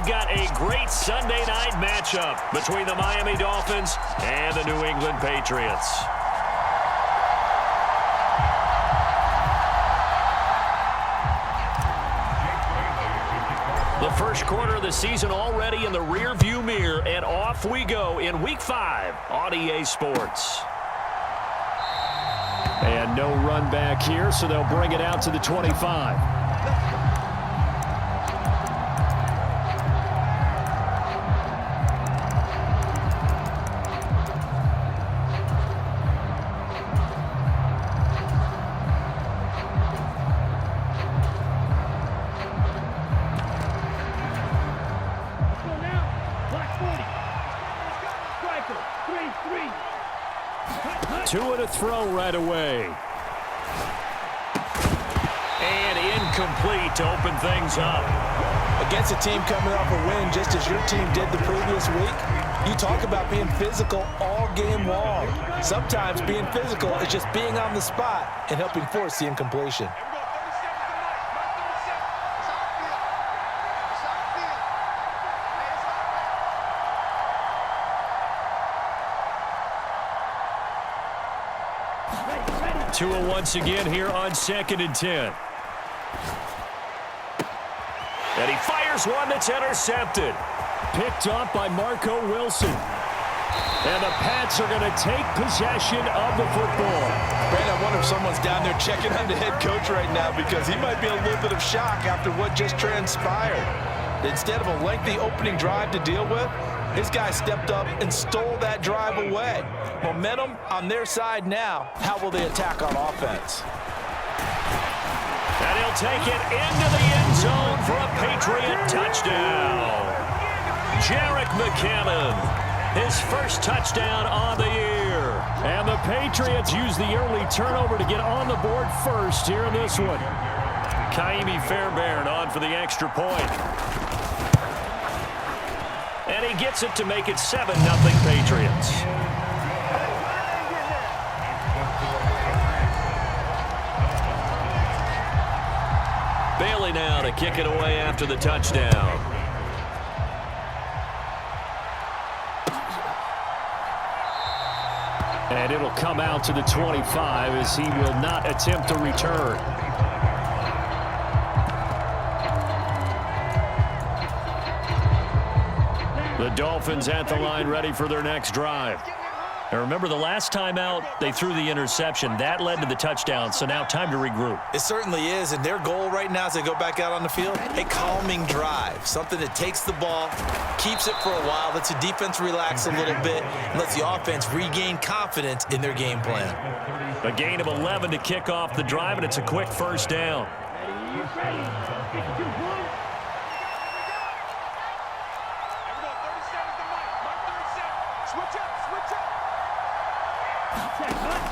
we've got a great Sunday night matchup between the Miami Dolphins and the New England Patriots. The first quarter of the season already in the rear-view mirror, and off we go in Week 5 on EA Sports. And no run back here, so they'll bring it out to the 25. Two and a throw right away. And incomplete to open things up. Against a team coming off a win just as your team did the previous week, you talk about being physical all game long. Sometimes being physical is just being on the spot and helping force the incompletion. Tua once again here on 2nd and 10. And he fires one that's intercepted. Picked up by Marco Wilson. And the Pats are going to take possession of the football. Brandon, I wonder if someone's down there checking on the head coach right now because he might be in a little bit of shock after what just transpired. Instead of a lengthy opening drive to deal with, his guy stepped up and stole that drive away. Momentum on their side now. How will they attack on offense? And he'll take it into the end zone for a Patriot touchdown. Jerick McKinnon, his first touchdown on the year. And the Patriots use the early turnover to get on the board first here in this one. Kaimi Fairbairn on for the extra point. And he gets it to make it 7-0 Patriots. Bailey now to kick it away after the touchdown. And it'll come out to the 25 as he will not attempt to return. The Dolphins at the line ready for their next drive. And remember, the last time out, they threw the interception. That led to the touchdown, so now time to regroup. It certainly is, and their goal right now as they go back out on the field, a calming drive, something that takes the ball, keeps it for a while, lets the defense relax a little bit, and lets the offense regain confidence in their game plan. A gain of 11 to kick off the drive, and it's a quick first down.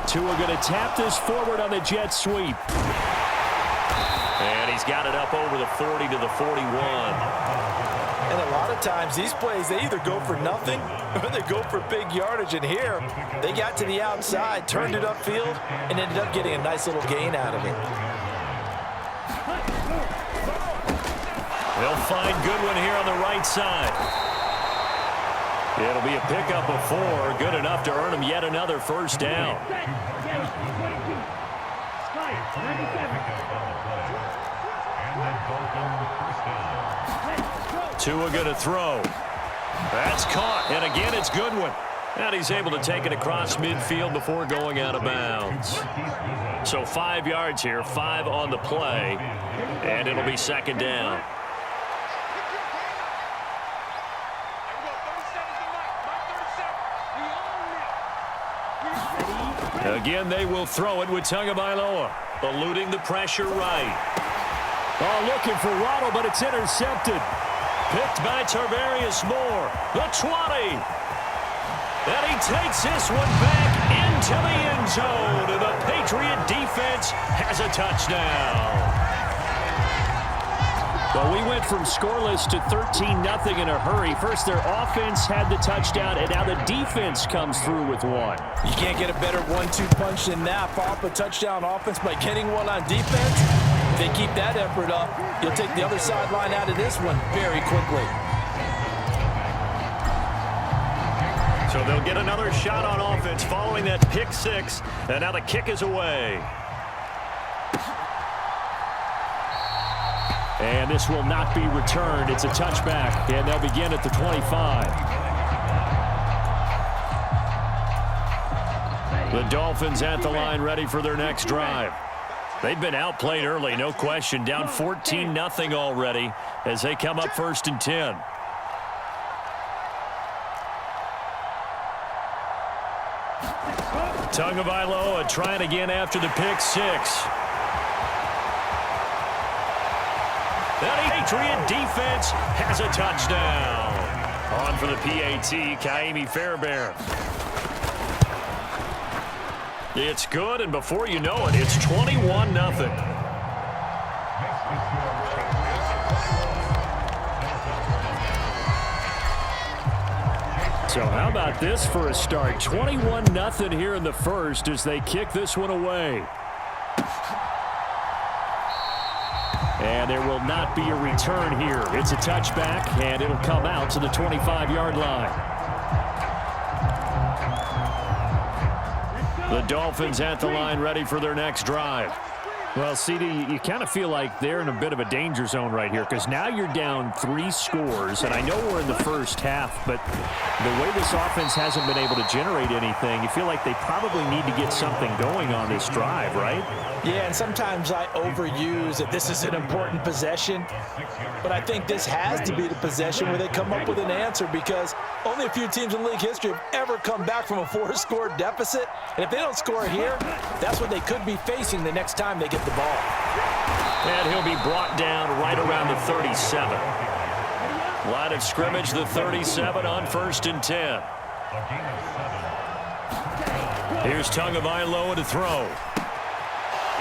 Tua going to tap this forward on the jet sweep. And he's got it up over the 40 to the 41. And a lot of times these plays, they either go for nothing or they go for big yardage. And here, they got to the outside, turned it upfield, and ended up getting a nice little gain out of it. They'll find Goodwin here on the right side. It'll be a pickup of 4, good enough to earn him yet another first down. Tua going to throw. That's caught, and again it's Goodwin. And he's able to take it across midfield before going out of bounds. So 5 yards here, 5 on the play, and it'll be second down. Again, they will throw it with Tagovailoa, eluding the pressure right. Oh, looking for Waddle, but it's intercepted. Picked by Tarvarius Moore, the 20. And he takes this one back into the end zone, and the Patriot defense has a touchdown. Well, we went from scoreless to 13-0 in a hurry. First, their offense had the touchdown, and now the defense comes through with one. You can't get a better 1-2 punch than that. Off a touchdown offense by getting one on defense. If they keep that effort up, you'll take the other sideline out of this one very quickly. So they'll get another shot on offense following that pick six. And now the kick is away. And this will not be returned. It's a touchback, and they'll begin at the 25. The Dolphins at the line ready for their next drive. They've been outplayed early, no question. Down 14-0 already as they come up 1st and 10. Tagovailoa trying again after the pick six. The Patriot defense has a touchdown. On for the PAT, Kaimi Fairbairn. It's good, and before you know it, it's 21-0. So how about this for a start? 21-0 here in the first as they kick this one away. And there will not be a return here. It's a touchback, and it'll come out to the 25-yard line. The Dolphins at the line ready for their next drive. Well, CD, you kind of feel like they're in a bit of a danger zone right here because now you're down 3 scores, and I know we're in the first half, but the way this offense hasn't been able to generate anything, you feel like they probably need to get something going on this drive, right? Yeah, and sometimes I overuse that this is an important possession, but I think this has to be the possession where they come up with an answer because only a few teams in league history have ever come back from a 4-score deficit, and if they don't score here, that's what they could be facing the next time they get the ball. And he'll be brought down right around the 37. Line of scrimmage, the 37 on 1st and 10. Here's Tagovailoa to throw.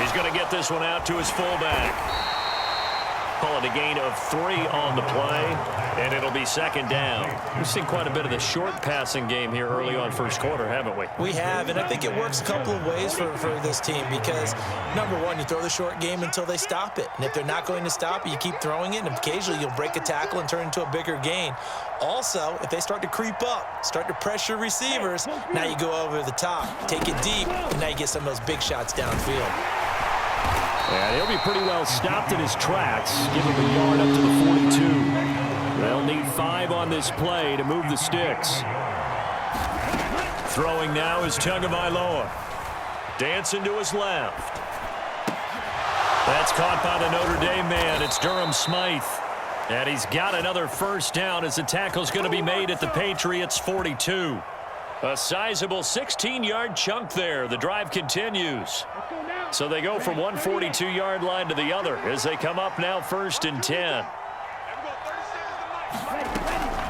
He's going to get this one out to his fullback. Call it a gain of 3 on the play, and it'll be 2nd down. We've seen quite a bit of the short passing game here early on first quarter, haven't we? We have, and I think it works a couple of ways for this team because, number one, you throw the short game until they stop it. And if they're not going to stop it, you keep throwing it, and occasionally you'll break a tackle and turn into a bigger gain. Also, if they start to creep up, start to pressure receivers, now you go over the top, take it deep, and now you get some of those big shots downfield. And he'll be pretty well stopped in his tracks. Give him a yard up to the 42. They'll need 5 on this play to move the sticks. Throwing now is Tagovailoa. Dancing to his left. That's caught by the Notre Dame man. It's Durham Smythe. And he's got another first down as the tackle's going to be made at the Patriots' 42. A sizable 16-yard chunk there. The drive continues. So they go from one 42-yard line to the other as they come up now 1st and 10.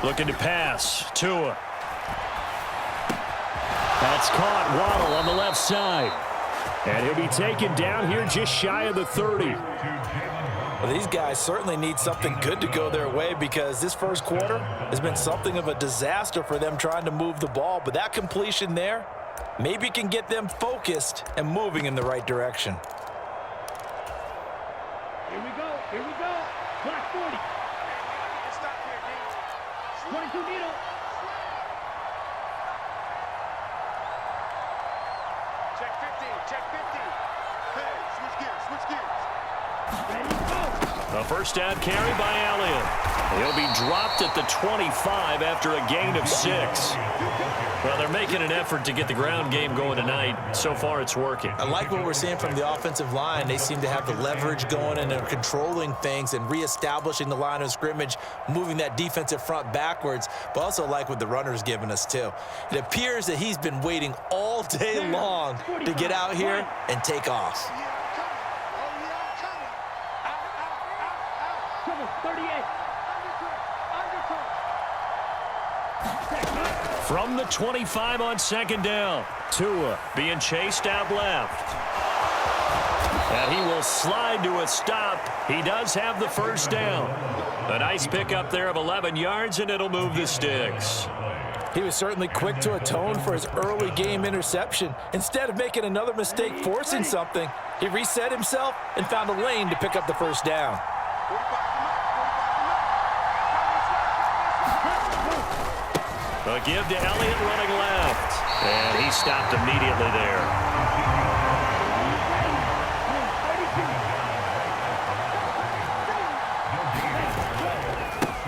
Looking to pass. Tua. That's caught. Waddle on the left side. And he'll be taken down here just shy of the 30. Well, these guys certainly need something good to go their way because this first quarter has been something of a disaster for them trying to move the ball. But that completion there maybe can get them focused and moving in the right direction. Here we go. Here we go. Clock 40. 22 needle. Check 15. Check 15. Hey, switch gears. Switch gears. Ready, go. A first down carry by Elliott. He'll be dropped at the 25 after a gain of 6. Well, they're making an effort to get the ground game going tonight. So far, it's working. I like what we're seeing from the offensive line. They seem to have the leverage going and they're controlling things and reestablishing the line of scrimmage, moving that defensive front backwards, but also like what the runner's giving us, too. It appears that he's been waiting all day long to get out here and take off. Trouble, 38. From the 25 on 2nd down, Tua being chased out left. And he will slide to a stop. He does have the first down. A nice pickup there of 11 yards, and it'll move the sticks. He was certainly quick to atone for his early game interception. Instead of making another mistake forcing something, he reset himself and found a lane to pick up the first down. A give to Elliott running left. And he stopped immediately there.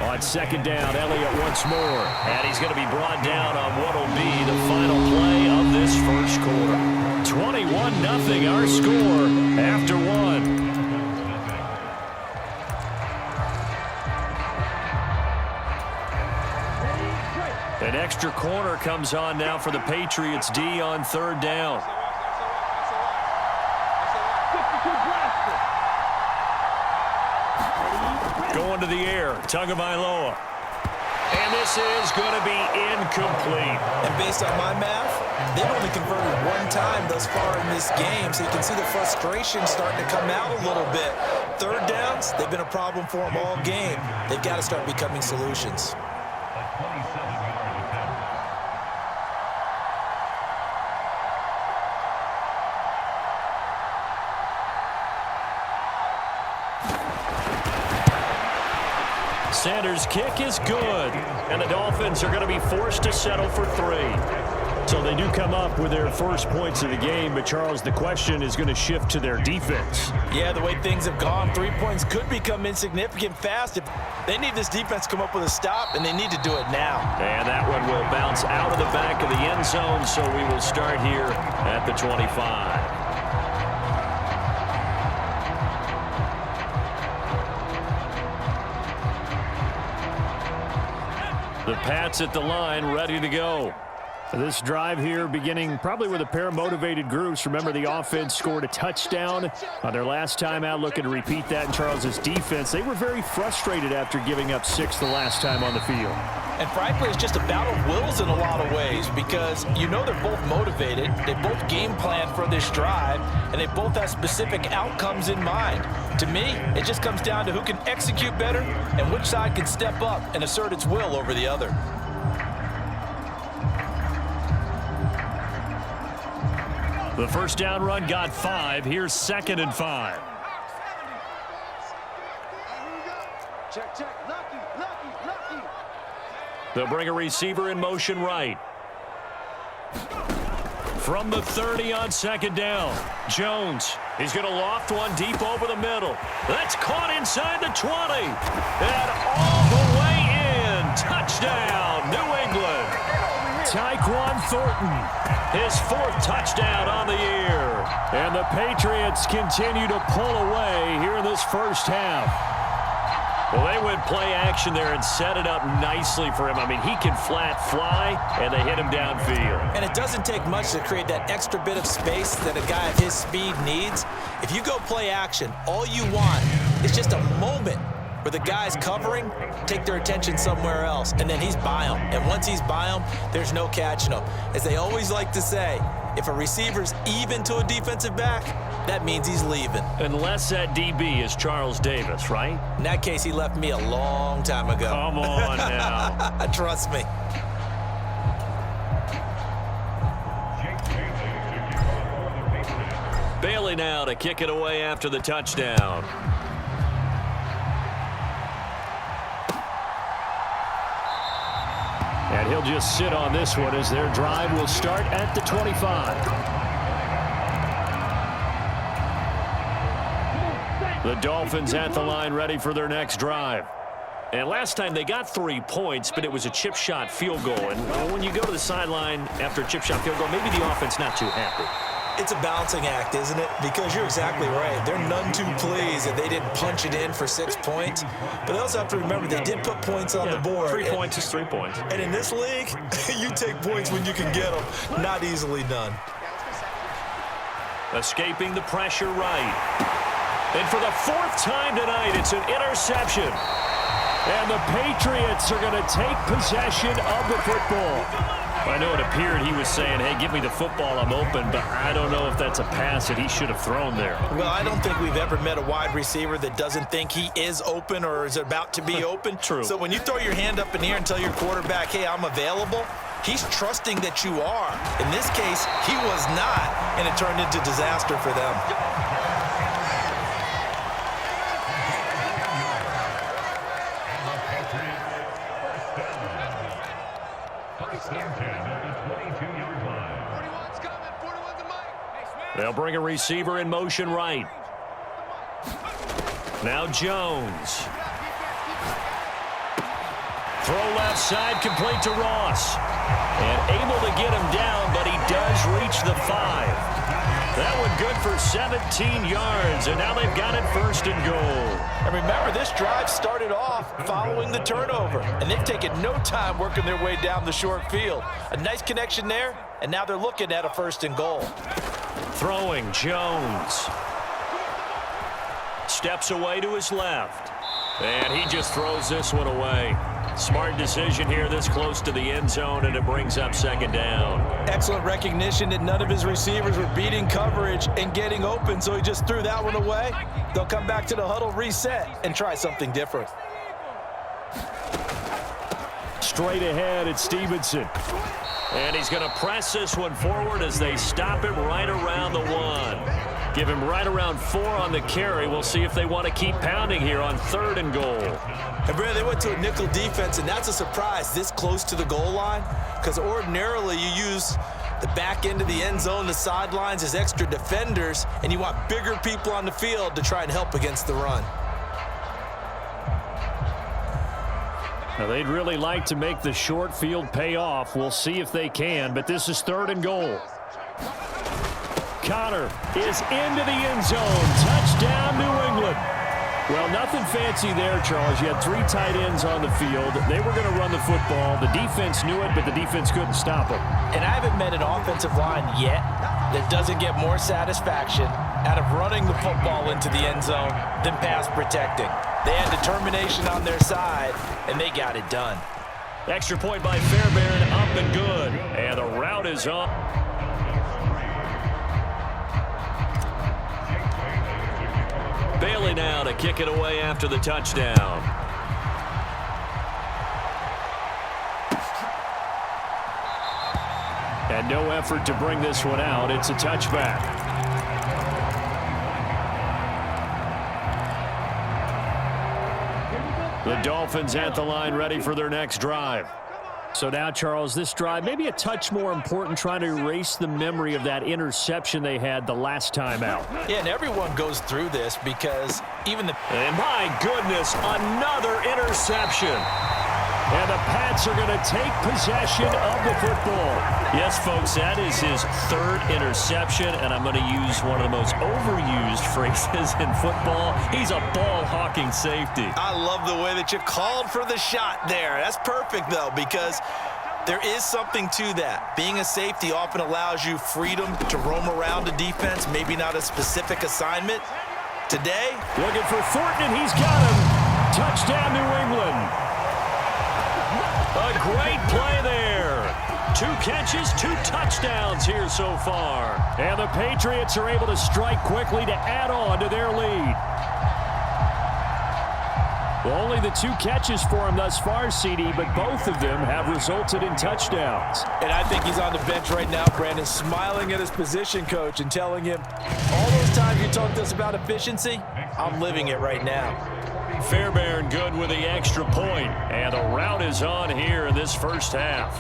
On second down, Elliott once more. And he's going to be brought down on what will be the final play of this first quarter. 21-0 our score after one. An extra corner comes on now for the Patriots D on third down. Going to the air, Tagovailoa. And this is going to be incomplete. And based on my math, they've only converted one time thus far in this game, so you can see the frustration starting to come out a little bit. Third downs, they've been a problem for them all game. They've got to start becoming solutions. Sanders' kick is good, and the Dolphins are going to be forced to settle for 3. So they do come up with their first points of the game, but Charles, the question is going to shift to their defense. Yeah, the way things have gone, 3 points could become insignificant fast. If they need this defense to come up with a stop, and they need to do it now. And that one will bounce out of the back of the end zone, so we will start here at the 25. The Pats at the line, ready to go. This drive here beginning probably with a pair of motivated groups. Remember, the offense scored a touchdown on their last time out, looking to repeat that in Charles's defense. They were very frustrated after giving up 6 the last time on the field. And frankly, it's just a battle of wills in a lot of ways because you know they're both motivated. They both game plan for this drive, and they both have specific outcomes in mind. To me, it just comes down to who can execute better and which side can step up and assert its will over the other. The first down run got 5. Here's 2nd and 5. Check, check. Lucky, lucky, lucky. They'll bring a receiver in motion right. From the 30 on 2nd down, Jones. He's going to loft one deep over the middle. That's caught inside the 20. And all the way in. Touchdown, New England. Tyquan Thornton, his 4th touchdown on the year. And the Patriots continue to pull away here in this first half. Well, they went play action there and set it up nicely for him. I mean, he can flat fly, and they hit him downfield. And it doesn't take much to create that extra bit of space that a guy of his speed needs. If you go play action, all you want is just a moment where the guys covering take their attention somewhere else, and then he's by them. And once he's by them, there's no catching him. As they always like to say, if a receiver's even to a defensive back, that means he's leaving. Unless that DB is Charles Davis, right? In that case, he left me a long time ago. Come on now. Trust me. Bailey now to kick it away after the touchdown. And he'll just sit on this one as their drive will start at the 25. The Dolphins at the line ready for their next drive. And last time they got 3 points, but it was a chip shot field goal. And when you go to the sideline after a chip shot field goal, maybe the offense not too happy. It's a balancing act, isn't it? Because you're exactly right. They're none too pleased that they didn't punch it in for 6 points. But they also have to remember they did put points on the board. 3 points is 3 points. And in this league, you take points when you can get them. Not easily done. Escaping the pressure right. And for the 4th time tonight, it's an interception. And the Patriots are going to take possession of the football. I know it appeared he was saying, hey, give me the football, I'm open, but I don't know if that's a pass that he should have thrown there. Well, I don't think we've ever met a wide receiver that doesn't think he is open or is about to be open. True. So when you throw your hand up in the air and tell your quarterback, hey, I'm available, he's trusting that you are. In this case, he was not, and it turned into disaster for them. They'll bring a receiver in motion right. Now Jones. Throw left side, complete to Ross. And able to get him down, but he does reach the 5. That one good for 17 yards, and now they've got it 1st and goal. And remember, this drive started off following the turnover, and they've taken no time working their way down the short field. A nice connection there, and now they're looking at a 1st and goal. Throwing Jones. Steps away to his left. And he just throws this one away. Smart decision here this close to the end zone, and it brings up 2nd down. Excellent recognition that none of his receivers were beating coverage and getting open, so he just threw that one away. They'll come back to the huddle, reset, and try something different. Straight ahead, it's Stevenson. And he's going to press this one forward as they stop him right around the 1. Give him right around 4 on the carry. We'll see if they want to keep pounding here on 3rd and goal. And Brad, they went to a nickel defense, and that's a surprise this close to the goal line, because ordinarily you use the back end of the end zone, the sidelines as extra defenders, and you want bigger people on the field to try and help against the run. Now, they'd really like to make the short field pay off. We'll see if they can, but this is 3rd and goal. Connor is into the end zone. Touchdown, New England. Well, nothing fancy there, Charles. You had 3 tight ends on the field. They were going to run the football. The defense knew it, but the defense couldn't stop them. And I haven't met an offensive line yet that doesn't get more satisfaction out of running the football into the end zone than pass protecting. They had determination on their side, and they got it done. Extra point by Fairbairn, up and good. And the route is on. Bailey now to kick it away after the touchdown. And no effort to bring this one out. It's a touchback. The Dolphins at the line, ready for their next drive. So now, Charles, this drive maybe a touch more important, trying to erase the memory of that interception they had the last time out. Yeah, and everyone goes through this because even the... And my goodness, another interception. And the Pats are going to take possession of the football. Yes, folks, that is his 3rd interception, and I'm going to use one of the most overused phrases in football. He's a ball-hawking safety. I love the way that you called for the shot there. That's perfect, though, because there is something to that. Being a safety often allows you freedom to roam around a defense, maybe not a specific assignment. Today, looking for Thornton, and he's got him. Touchdown, New England. A great play there. 2 catches, 2 touchdowns here so far. And the Patriots are able to strike quickly to add on to their lead. Well, only the 2 catches for him thus far, CD, but both of them have resulted in touchdowns. And I think he's on the bench right now, Brandon, smiling at his position coach and telling him, all those times you talked to us about efficiency, I'm living it right now. Fairbairn good with the extra point, and the route is on here in this first half.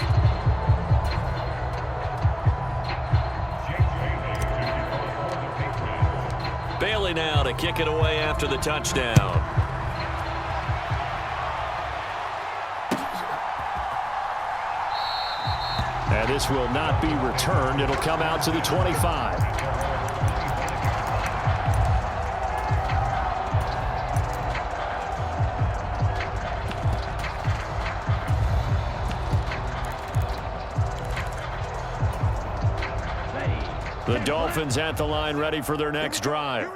Bailey now to kick it away after the touchdown. And this will not be returned. It'll come out to the 25. The Dolphins at the line, ready for their next drive.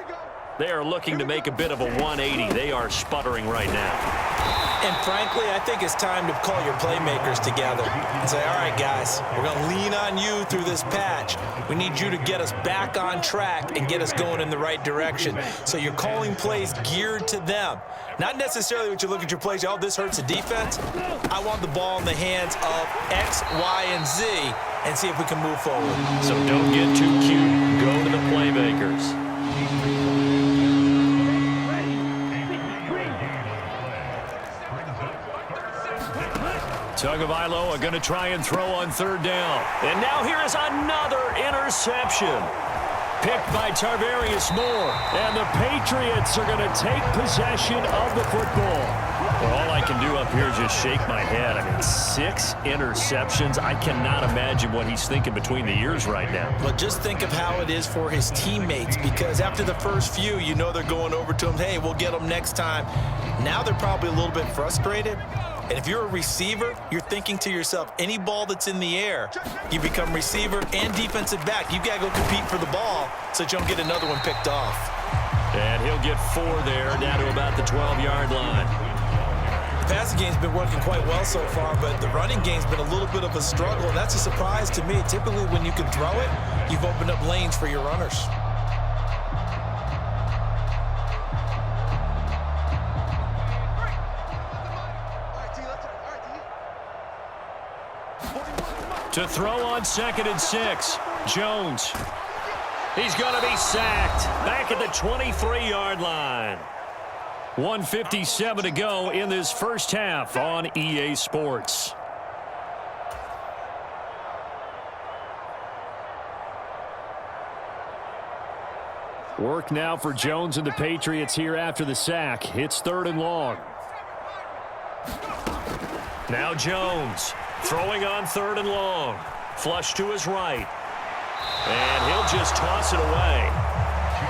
They are looking to make a bit of a 180. They are sputtering right now. and frankly, I think it's time to call your playmakers together and say, all right, guys, we're going to lean on you through this patch. We need you to get us back on track and get us going in the right direction. So you're calling plays geared to them. Not necessarily what you look at your plays, oh, this hurts the defense. I want the ball in the hands of X, Y, and Z and see if we can move forward. So don't get too cute. Go to the playmakers. Tagovailoa going to try and throw on third down. And now here is another interception. Picked by Tarvarius Moore. And the Patriots are going to take possession of the football. Well, all I can do up here is just shake my head. I mean, 6 interceptions. I cannot imagine what he's thinking between the ears right now. But just think of how it is for his teammates, because after the first few, you know they're going over to him, hey, we'll get them next time. Now they're probably a little bit frustrated. And if you're a receiver, you're thinking to yourself, any ball that's in the air, you become receiver and defensive back. You got to go compete for the ball so that you don't get another one picked off. And he'll get 4 there, down to about the 12-yard line. The passing game's been working quite well so far, but the running game's been a little bit of a struggle, and that's a surprise to me. Typically, when you can throw it, you've opened up lanes for your runners. To throw on 2nd and 6, Jones. He's going to be sacked back at the 23-yard line. 1:57 to go in this first half on EA Sports. Work now for Jones and the Patriots here after the sack. It's 3rd and long. Now Jones throwing on 3rd and long. Flush to his right. And he'll just toss it away.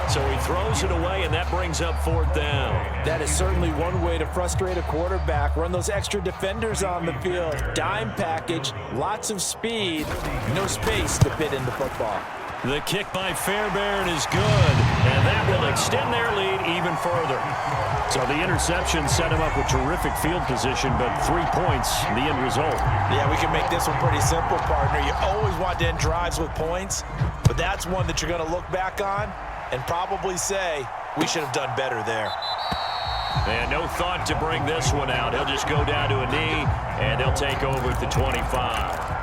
So he throws it away, and that brings up 4th down. That is certainly one way to frustrate a quarterback. Run those extra defenders on the field. Dime package, lots of speed, no space to fit into football. The kick by Fairbairn is good, and that will extend their lead even further. So the interception set him up with terrific field position, but 3 points, the end result. Yeah, we can make this one pretty simple, partner. You always want to end drives with points, but that's one that you're going to look back on and probably say, we should have done better there. And no thought to bring this one out. He'll just go down to a knee, and they'll take over at the 25.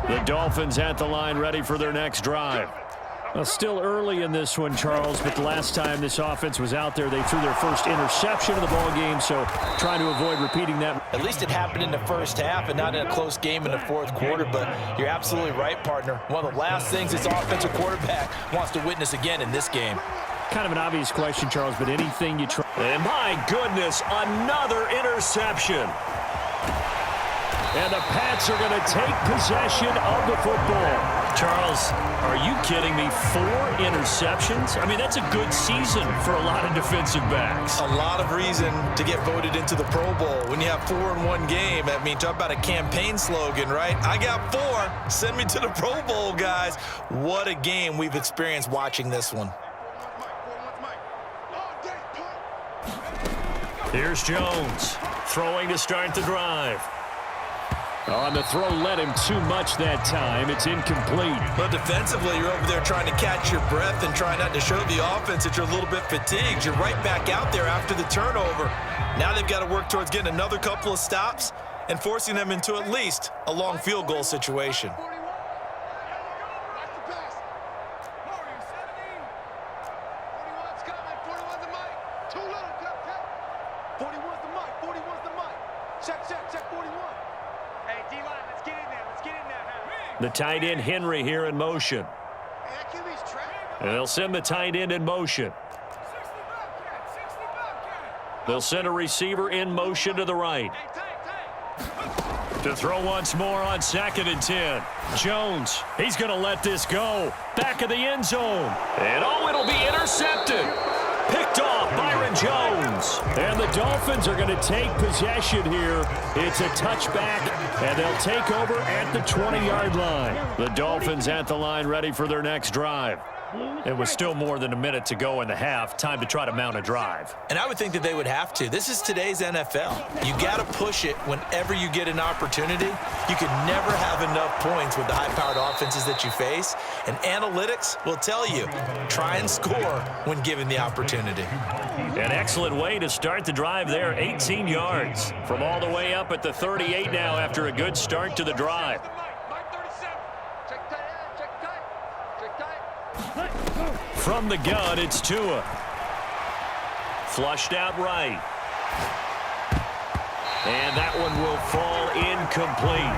The Dolphins at the line ready for their next drive. Well, still early in this one, Charles, but the last time this offense was out there, they threw their first interception of the ball game, so trying to avoid repeating that. At least it happened in the first half and not in a close game in the 4th quarter, but you're absolutely right, partner. One of the last things this offensive quarterback wants to witness again in this game. Kind of an obvious question, Charles, but anything you try. And my goodness, another interception. And the Pats are going to take possession of the football. Charles, are you kidding me? 4 interceptions? I mean, that's a good season for a lot of defensive backs. A lot of reason to get voted into the Pro Bowl. When you have 4 in one game, I mean, talk about a campaign slogan, right? I got 4. Send me to the Pro Bowl, guys. What a game we've experienced watching this one. Here's Jones throwing to start the drive. On the throw, led him too much that time. It's incomplete. But defensively, you're over there trying to catch your breath and trying not to show the offense that you're a little bit fatigued. You're right back out there after the turnover. Now they've got to work towards getting another couple of stops and forcing them into at least a long field goal situation. The tight end, Henry, here in motion. And they'll send the tight end in motion. They'll send a receiver in motion to the right. To throw once more on 2nd and 10. Jones, he's going to let this go. Back of the end zone. And oh, it'll be intercepted. Picked off Byron Jones. And the Dolphins are going to take possession here. It's a touchback, and they'll take over at the 20-yard line. The Dolphins at the line ready for their next drive. It was still more than a minute to go in the half. Time to try to mount a drive. And I would think that they would have to. This is today's NFL. You got to push it whenever you get an opportunity. You can never have enough points with the high-powered offenses that you face. And analytics will tell you, try and score when given the opportunity. An excellent way to start the drive there. 18 yards from all the way up at the 38 now after a good start to the drive. From the gun, it's Tua. Flushed out right. And that one will fall incomplete.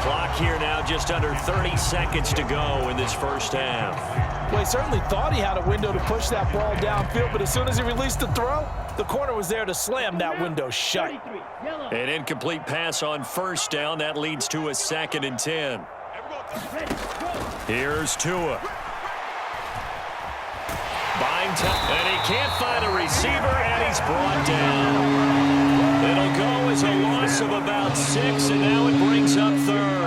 Clock here now just under 30 seconds to go in this first half. Well, he certainly thought he had a window to push that ball downfield, but as soon as he released the throw, the corner was there to slam that window shut. An incomplete pass on first down. That leads to a 2nd and 10. Here's Tua. Buying time, and he can't find a receiver, and he's brought down. It'll go as a loss of about 6, and now it brings up 3rd.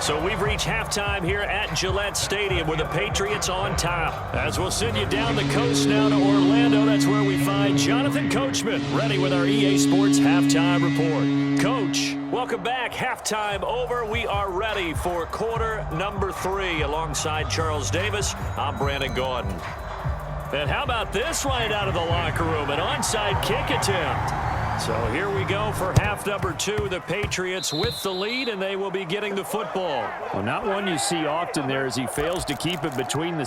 So we've reached halftime here at Gillette Stadium with the Patriots on top. As we'll send you down the coast now to Orlando, that's where we find Jonathan Coachman ready with our EA Sports Halftime Report. Coach, welcome back. Halftime over. We are ready for quarter number 3. Alongside Charles Davis, I'm Brandon Gaudin. And how about this right out of the locker room? An onside kick attempt. So here we go for half number 2. The Patriots with the lead, and they will be getting the football. Well, not one you see often there as he fails to keep it between the